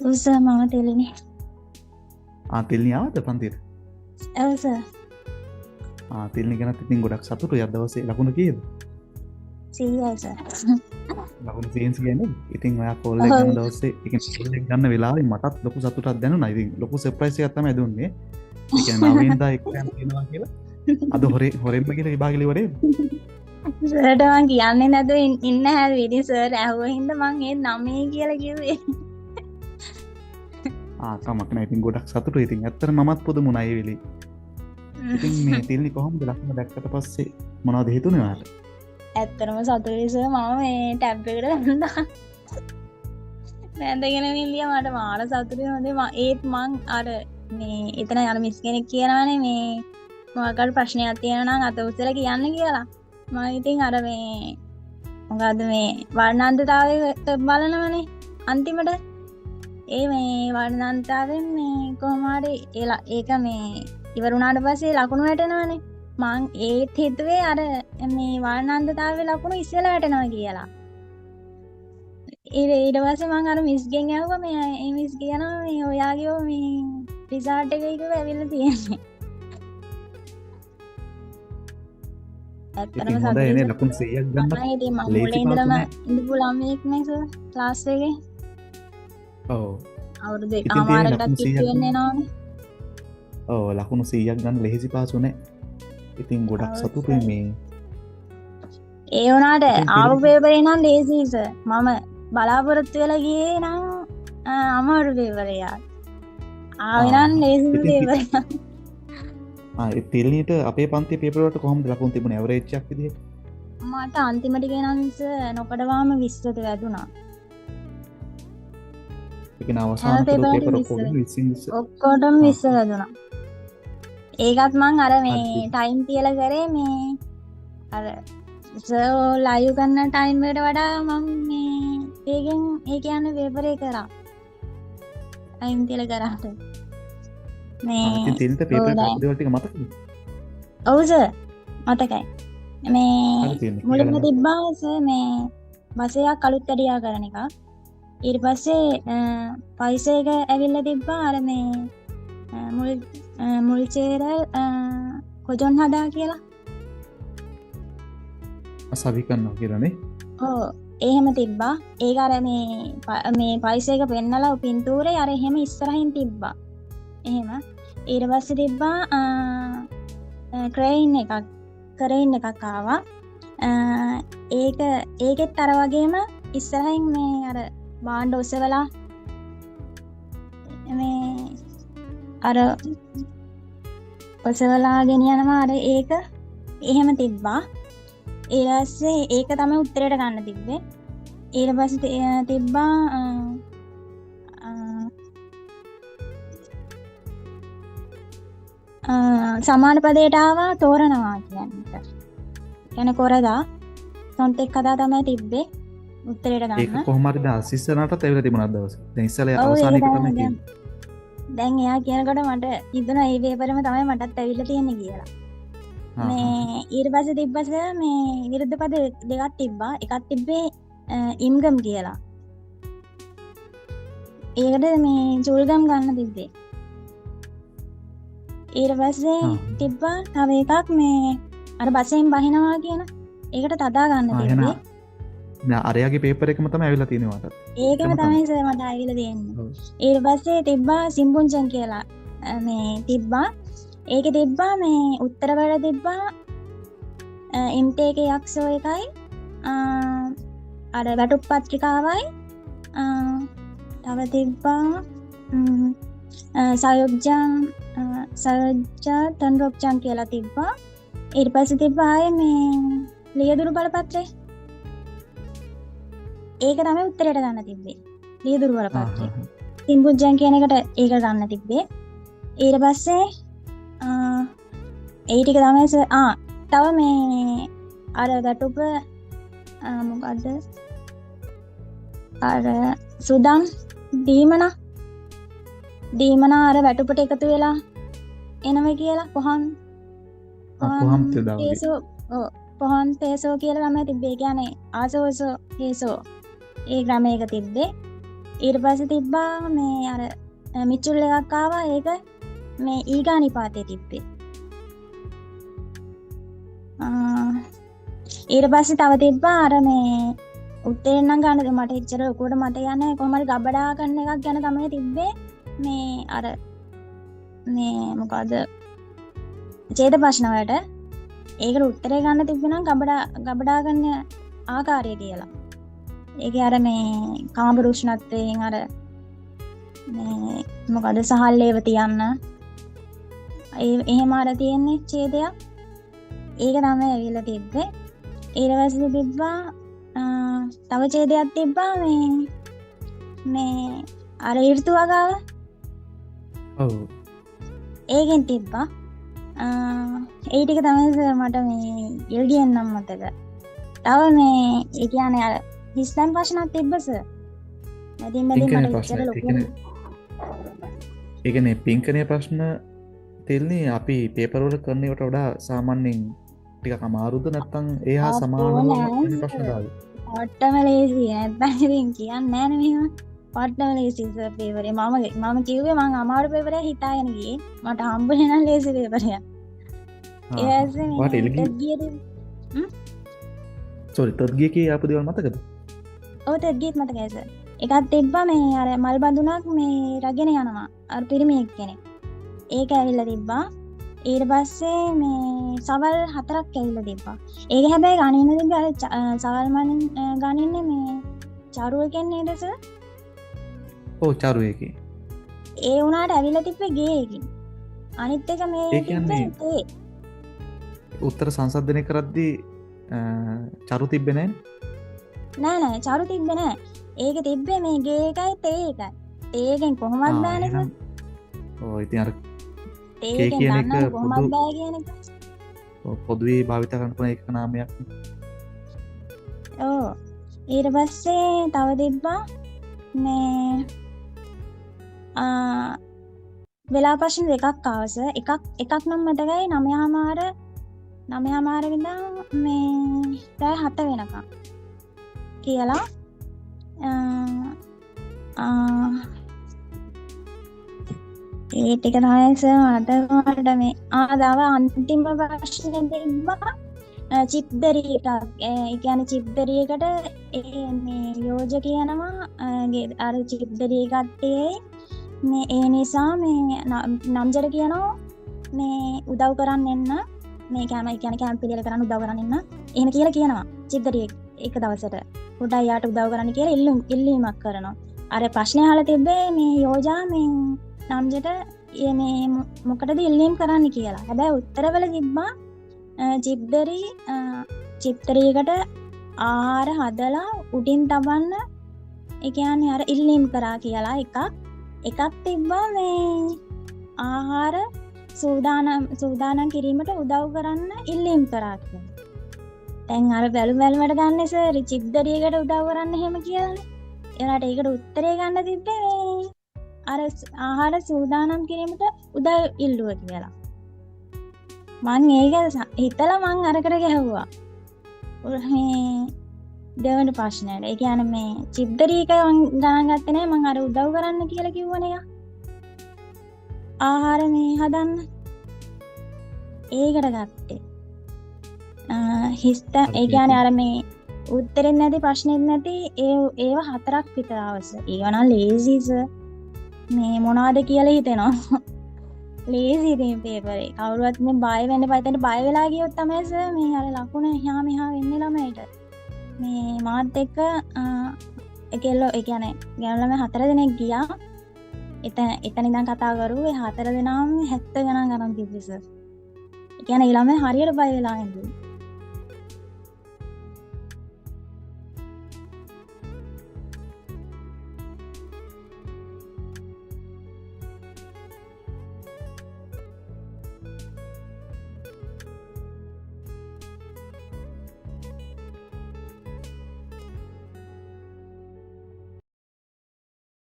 ඔව් සර් මම තෙලිනේ. තෙල්නි ආවද පන්තියට? ඔව් සර්. තෙල්නි ගැනත් ඉතින් ගොඩක් සතුටුයි. අද දවසේ ලකුණු කීයද? 100යි සර්. ලකුණු 100 කියන්නේ. ඉතින් ඔයා කෝල් එක ගන්න දවසේ ඒ කියන්නේ කෝල් එක ගන්න වෙලාවේ මටත් ලොකු සතුටක් දැනුණා. ඉතින් ලොකු සර්ප්‍රයිස් එකක් තමයි දුන්නේ. ඒ කියන්නේ 9 වෙනිදා එක්සෑම් තියෙනවා කියලා. අද හොරෙන්ම කියලා විභාගෙ ඉවරේ. සර්ට මං කියන්නේ නැතුව ඉන්න හැදුවේ. ඉතින් සර් ඇහුව හින්දා මං ඒ 9 කියලා කිව්වේ. කමක් නැහැ. ඉතින් ගොඩක් සතුටුයි. ඉතින් ඇත්තට මමත් පුදුමුණා ඒ වෙලේ. ඉතින් මේ තෙල්නි කොහොමද ලකුණු දැක්කට පස්සේ මොනවද හිතුනේ ඔයාලට? ඇත්තටම සතුටුයි සර්. මම මේ ටැබ් එකට දැම්මා. නැන්දගෙන මිල්ලිය මට මාර සතුටුයි. හොඳේ ඒත් මං අර මේ එතන අර මිස් කෙනෙක් කියනවානේ මේ මොකක්ද ප්‍රශ්නයක් තියෙනවා නම් අත උස්සලා කියන්න කියලා. මම ඉතින් අර මේ මොකද්ද මේ වර්ණාන්තතාවය බලනවනේ අන්තිමට ඒ මේ වර්ණාන්තතාවෙන් මේ කොහොම හරි ඒක මේ ඉවර වුණාට පස්සේ ලකුණු වැටෙනවනේ. මං ඒත් හිතුවේ අර මේ වර්ණාන්තතාවයේ ලකුණු ඉස්සෙල්ලා වැටෙනවා කියලා. ඊට පස්සේ මං අර මිස්ගෙන් ඇහුවා මේ මිස් කියනවා මේ ඔයාගේ මේ රිසල්ට් එක ඉතින් ඇවිල්ලා තියෙන්නේ. ඇත්තටම හොඳයි නේ ලකුණු 100ක් ගන්න. ඉතින් මම මුලින් ඉඳලම ඉඳපු ළමයෙක් නේ සර් ක්ලාස් එකේ. ඔව්. අවුරුදු 1මාරකටත් කිට්ටු වෙන්නේ නෑනේ. ඔව් ලකුණු 100ක් ගන්න ලෙහෙසි පාසු නෑ. ඉතින් ගොඩක් සතුටුයි මේ. ඒ වුණාට ආව පේපරේ නම් ලේසියි සර්. මම බලාපොරොත්තු වෙලා ගියේ නම් අමාරු පේපර් එකක්. ආවේ නම් ලේසි පේපර් එකක්. ඒ තෙල්නියට අපේ පන්තියේ පේපර් වලට කොහොමද ලකුණු තිබුණේ ඇවරේජ් එකක් විදිහට? මට අන්තිමට ගෙනන් සර් නොකඩවාම 20ට වැදුනා. ඒ කියන්නේ අවසාන පේපර් ඔක්කොම 20 ඔක්කොටම 20 වැදුනා. ඒකත් මං අර මේ ටයිම් තියලා කරේ මේ අර සර් ලයිව් කරන ටයිම් වලට වඩා මම මේ ඒකෙන් ඒ කියන්නේ පේපර් එක කරා. ටයිම් තියලා කරාට. මේ ඉතින් තෙල්නිට පේපර් එකේ දේවල් ටික මතකද? ඔව් සර් මතකයි. මේ මුලින්ම තිබ්බා සර් මේ බසයක් අලුත් වැඩියා කරන එක. ඊට පස්සේ පයිසර් එක ඇවිල්ලා තිබ්බා අර මේ මුල් චේරල් කොජොන් හදා කියලා. අසවි කරනවා කියලානේ. ඔව් එහෙම තිබ්බා. ඒක අර මේ පයිසර් එක පෙන්නලා පින්තූරේ අර එහෙම ඉස්සරහින් තිබ්බා. එහෙම ඊට පස්සේ තිබ්බා ක්‍රේන් එකක් ආවා. ඒකෙත් අර වගේම ඉස්සරහින් මේ අර බාණ්ඩ ඔසවලා මේ අර ඔසවලා ගෙනියනවා අර ඒක එහෙම තිබ්බා. ඊට පස්සේ ඒක තමයි උත්තරයට ගන්න තිබ්බේ. ඊට පස්සේ තිබ්බා සමාන පදයට ආවා තෝරනවා කියන්නට. කියන්නේ කොරදා සොන්ටෙක් කදා තමයි තිබ්බේ උත්තරයට ගන්න. ඒක කොහොම හරි දාසිස්සනටත් ඇවිල්ලා තිබුණා දවසේ. දැන් ඉස්සෙල්ලා අවසාන එක තමයි කියන්නේ. දැන් එයා කියනකොට මට හිතුණා මේ පේපරෙම තමයි මටත් ඇවිල්ලා තියෙන්නේ කියලා. මේ ඊට පස්සේ තිබ්බස මේ විරුද්ධ පද දෙකක් තිබ්බා. එකක් තිබ්බේ ඉම්ගම් කියලා. ඒකට මේ චුල්ගම් ගන්න තිබ්බේ. ඊට පස්සේ තිබ්බා තව එකක් මේ අර බසෙන් බහිනවා කියන ඒකට තදා ගන්න තිබ්බේ. නෑ අරයාගේ පේපර් එකම තමයි ඇවිල්ලා තියෙන්නේ මට. ඒකම තමයි සර් මට ඇවිල්ලා තියෙන්නේ. ඊට පස්සේ තිබ්බා සිම්බුන්ජන් කියලා මේ තිබ්බා. ඒකේ තිබ්බා මේ උත්තර වල තිබ්බා ඉන්ටේක් යක්ෂෝ එකයි අර වැටුප් පත්‍රිකාවයි තව තිබ්බා සයොජ්ජා තන්රොක්චන් කියලා තිබ්බා. ඊට පස්සේ තිබ්බා ආයේ මේ ලියදුරු බලපත්‍රය. ඒක තමයි උත්තරයට ගන්න තිබ්බේ. ලියදුරු බලපත්‍රය. සිම්බුජ්ජන් කියන එකට ඒක ගන්න තිබ්බේ. ඊට පස්සේ ඒ ටික තමයි තව මේ අර ගැටුප මොකද්ද? අර සුදම් දීමන අර වැටුපට එකතු වෙලා එනවා කියලා පොහන් පේසෝ කියලා තමයි තිබ්බේ. කියන්නේ ආසෝසෝ පේසෝ ඒ ග්‍රාමයක තිබ්බේ. ඊට පස්සේ තිබ්බා මේ අර මිචුල් එකක් ආවා ඒක මේ ඊගානි පාතේ තිබ්බේ. ඊට පස්සේ තව තිබ්බා අර මේ උත්තේන නම් ගන්න මට එච්චර ලොකුවට මතක නැහැ කොහොම හරි ගබඩා කරන එකක් ගැන තමයි තිබ්බේ මේ අර මේ මොකද ඡේද ප්‍රශ්න වලට ඒකට උත්තරේ ගන්න තිබුණා ගබඩා ගන්න ආකාරය කියලා. ඒකේ අර මේ කාමර උෂ්ණත්වයෙන් අර මේ මොකද සහල් ඒව තියන්න එහෙම අර තියෙන්නේ ඡේදයක්. ඒක තමයි ඇවිල්ලා තිබ්බේ. ඊට පස්සේ තිබ්බා තව ඡේදයක් තිබ්බා මේ අර ඍතු වගාව. ඔව්. ඒකෙන් තිබ්බා. ඒ ටික තමයි සර් මට මේ ඉල්ගියෙන් නම් මතක. තව මේ ඒ කියන්නේ අර හිස්තන් ප්‍රශ්නක් තිබ්බ සර්. නැතිනම් මට ඉච්චර ලොකු. ඒ කියන්නේ පින්කනේ ප්‍රශ්න තෙල්නේ අපි පේපර් වල කරන ඒවට වඩා සාමාන්‍යයෙන් ටිකක් අමාරුද නැත්නම් ඒ හා සමානව ප්‍රශ්න දාලා. පට්ටම ලේසි නැත්නම් ඉතින් කියන්නේ නැහැ නේ මෙහෙම. පට්ටම ලේසි සර් පේපරේ මම කිව්වේ මම අමාරු පේපරයක් හිතාගෙන ගියේ. මට හම්බුනේ නම් ලේසි පේපරයක්. වාට එල්ගිය සෝරි තත් ගිය කී ආපු දේවල් මතකද? ඔව් තත් ගියත් මතකයි සර්. එකක් තිබ්බා මේ අර මල් බඳුනක් මේ රගෙන යනවා. අර පිරිමියෙක් කෙනෙක්. ඒක ඇවිල්ලා තිබ්බා. ඊට පස්සේ මේ සවල් 4ක් ඇවිල්ලා තිබ්බා. ඒක හැබැයි ගණින්න තිබ්බේ අර සවල් මන් ගණින්නේ මේ චාරුව කියන්නේ නේද සර්? ඔව් චාරුව එකේ. ඒ උනාට ඇවිල්ලා තිබ්බේ ගේ එකකින්. අනිත් එක මේ තිබ්බේ ඒ උත්තර සංසන්දනය කරද්දී චරු තිබ්බේ නැහැ නෑ චරු තිබ්බේ නෑ. ඒක තිබ්බේ මේ ගේ එකයි තේ එකයි. තේගෙන් කොහොමද දාන්නේ සර්? ඔව් ඉතින් අර තේගෙන් දාන්න කොහොමද බෑ කියන එක. පොදුවේ භාවිත කරන කෙන එක නාමයක්. ඔව් ඊට පස්සේ තව තිබ්බා මේ වෙලා ප්‍රශ්න දෙකක් ආවස එකක් නම් මතකයි 9:00 විඳන් මේ පැය 7 වෙනකම් කියලා ඒ ටික තමයි සර් මට මේ ආදාව අන්තිම ප්‍රශ්නේ තිබ්බා චිප් දරි එකක්. ඒ කියන්නේ චිප් දරියකට මේ යෝජ කියනවා අර චිප් දරිය කට්ටියේ මේ ඒ නිසා මේ නම්ජර කියනවා මේ උදව් කරන්න එන්න මේ කැම්ප් පිළියෙල කරන්න උදව් කරන්න එන්න එහෙම කියලා කියනවා චිප් දරිය එක දවසට පොඩ්ඩක් යාට උදව් කරන්න කියලා ඉල්ලීමක් කරනවා. අර ප්‍රශ්නේ අහලා තිබ්බේ මේ යෝජා මේ නම්ජට මේ මොකටද ඉල්ලීම් කරන්න කියලා. හැබැයි උත්තරවල තිබ්බා චිප්තරීකට ආහාර හදලා උඩින් තබන්න ඒ කියන්නේ අර ඉල්ලීම් කරා කියලා එකක් තිබ්බා මේ ආහාර සූදානම් කිරීමට උදව් කරන්න ඉල්ලීම් කරා කියලා. දැන් අර බැලුමට ගන්න සර් චිප්තරීකට උදව් කරන්න එහෙම කියලානේ. එයාට ඒකට උත්තරේ ගන්න තිබ්බේ මේ අර ආහාර සූදානම් කිරීමට උදව් ඉල්ලුවා කියලා. මං ඒක හිතලා මං අරකට ගැහුවා. මේ දෙවන ප්‍රශ්නයට. ඒ කියන්නේ මේ චිප්දරීක ගණන් ගත්තේ නැහැ මං අර උදව් කරන්න කියලා කිව්වනේ යා. ආහාර මේ හදන්න. ඒකට ගත්තේ. ඒ කියන්නේ අර මේ උත්තරෙත් නැති ප්‍රශ්නෙත් නැති ඒව 4ක් විතර අවශ්‍ය. ඒව නම් ලේසි සර්. මේ මොනවද කියලා හිතෙනවා. ලේසි ඉතින් පේපරේ. කවුරුවත් මේ බය වෙන්න එපා. එතන බය වෙලා ගියොත් තමයි සර් මේ අර ලකුණ එහා මෙහා වෙන්නේ ළමයිට. මේ මාත් එක්ක ඒකෙල්ල ඒ කියන්නේ ගෑනු ළමයි 4 දෙනෙක් ගියා. එතන ඉඳන් කතා කරුවේ 4 දෙනාම 70 ගණන් ගණන් කිව්වේ සර්. ඒ කියන්නේ ළමයි හරියට බය වෙලා ඉඳි.